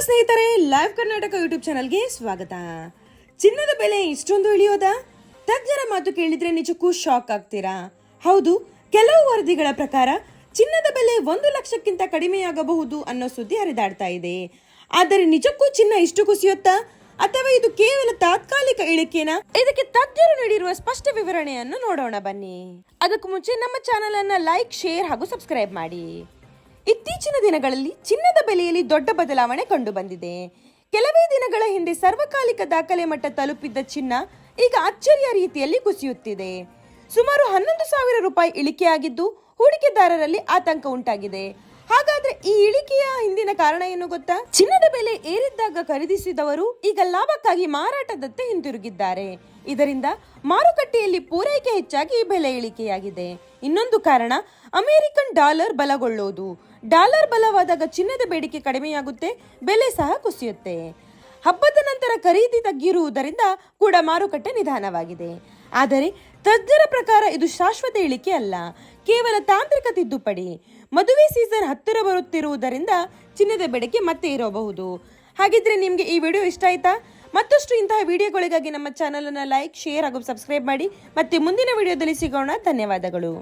ಸ್ನೇಹಿತರೆ, live Karnataka YouTube ಚಾನಲ್ಗೆ ಸ್ವಾಗತ. ಚಿನ್ನದ ಬೆಲೆ ಇಷ್ಟೊಂದು ಇಳಿಯೋದಾ? ತಜ್ಞರ ಮಾತು ಕೇಳಿದ್ರೆ ನಿಜಕ್ಕೂ ಶಾಕ್ ಆಗ್ತೀರಾ? ಹೌದು, ಕೆಲವು ವರದಿಗಳ ಪ್ರಕಾರ ಚಿನ್ನದ ಬೆಲೆ 1 ಲಕ್ಷಕ್ಕಿಂತ ಕಡಿಮೆಯಾಗಬಹುದು ಅನ್ನೋ ಸುದ್ದಿ ಹರಿದಾಡ್ತಾ ಇದೆ. ಆದರೆ ನಿಜಕ್ಕೂ ಚಿನ್ನ ಇಷ್ಟು ಕುಸಿಯುತ್ತಾ ಅಥವಾ ಇದು ಕೇವಲ ತಾತ್ಕಾಲಿಕ ಇಳಿಕೆನಾ? ಇದಕ್ಕೆ ತಜ್ಞರು ನೀಡಿರುವ ಸ್ಪಷ್ಟ ವಿವರಣೆಯನ್ನು ನೋಡೋಣ ಬನ್ನಿ. ಅದಕ್ಕೂ ಮುಂಚೆ ನಮ್ಮ ಚಾನೆಲ್ ಅನ್ನ ಲೈಕ್, ಶೇರ್ ಹಾಗೂ ಸಬ್ಸ್ಕ್ರೈಬ್ ಮಾಡಿ. ಇತ್ತೀಚಿನ ದಿನಗಳಲ್ಲಿ ಚಿನ್ನದ ಬೆಲೆಯಲ್ಲಿ ದೊಡ್ಡ ಬದಲಾವಣೆ ಕಂಡು ಬಂದಿದೆ. ಕೆಲವೇ ದಿನಗಳ ಹಿಂದೆ ಸರ್ವಕಾಲಿಕ ದಾಖಲೆ ಮಟ್ಟ ತಲುಪಿದ್ದ ಚಿನ್ನ ಈಗ ಅಚ್ಚರಿಯ ರೀತಿಯಲ್ಲಿ ಕುಸಿಯುತ್ತಿದೆ. ಸುಮಾರು 11,000 ರೂಪಾಯಿ ಇಳಿಕೆಯಾಗಿದ್ದು ಹೂಡಿಕೆದಾರರಲ್ಲಿ ಆತಂಕ ಉಂಟಾಗಿದೆ. ಹಾಗಾದ್ರೆ ಈ ಇಳಿಕೆಯ ಹಿಂದಿನ ಕಾರಣ ಏನು ಗೊತ್ತಾ? ಚಿನ್ನದ ಬೆಲೆ ಏರಿದ್ದಾಗ ಖರೀದಿಸಿದವರು ಈಗ ಲಾಭಕ್ಕಾಗಿ ಮಾರಾಟದತ್ತ ಹಿಂತಿರುಗಿದ್ದಾರೆ. ಇದರಿಂದ ಮಾರುಕಟ್ಟೆಯಲ್ಲಿ ಪೂರೈಕೆ ಹೆಚ್ಚಾಗಿ ಬೆಲೆ ಇಳಿಕೆಯಾಗಿದೆ. ಇನ್ನೊಂದು ಕಾರಣ ಅಮೆರಿಕನ್ ಡಾಲರ್ ಬಲಗೊಳ್ಳೋದು. ಡಾಲರ್ ಬಲವಾದಾಗ ಚಿನ್ನದ ಬೇಡಿಕೆ ಕಡಿಮೆಯಾಗುತ್ತೆ, ಬೆಲೆ ಸಹ ಕುಸಿಯುತ್ತೆ. ಹಬ್ಬದ ನಂತರ ಖರೀದಿ ತಗ್ಗಿರುವುದರಿಂದ ಕೂಡ ಮಾರುಕಟ್ಟೆ ನಿಧಾನವಾಗಿದೆ. ಆದರೆ ತಜ್ಞರ ಪ್ರಕಾರ ಇದು ಶಾಶ್ವತ ಇಳಿಕೆ ಅಲ್ಲ, ಕೇವಲ ತಾಂತ್ರಿಕ ತಿದ್ದುಪಡಿ. ಮದುವೆ ಸೀಸನ್ ಹತ್ತಿರ ಬರುತ್ತಿರುವುದರಿಂದ ಚಿನ್ನದ ಬೇಡಿಕೆ ಮತ್ತೆ ಇರಬಹುದು. ಹಾಗಿದ್ರೆ ನಿಮ್ಗೆ ಈ ವಿಡಿಯೋ ಇಷ್ಟ ಆಯ್ತಾ? ಮತ್ತಷ್ಟು ಇಂತಹ ವಿಡಿಯೋಗಳಿಗಾಗಿ ನಮ್ಮ ಚಾನಲ್ ಅನ್ನು ಲೈಕ್, ಶೇರ್ ಹಾಗೂ ಸಬ್ಸ್ಕ್ರೈಬ್ ಮಾಡಿ. ಮತ್ತೆ ಮುಂದಿನ ವಿಡಿಯೋದಲ್ಲಿ ಸಿಗೋಣ. ಧನ್ಯವಾದಗಳು.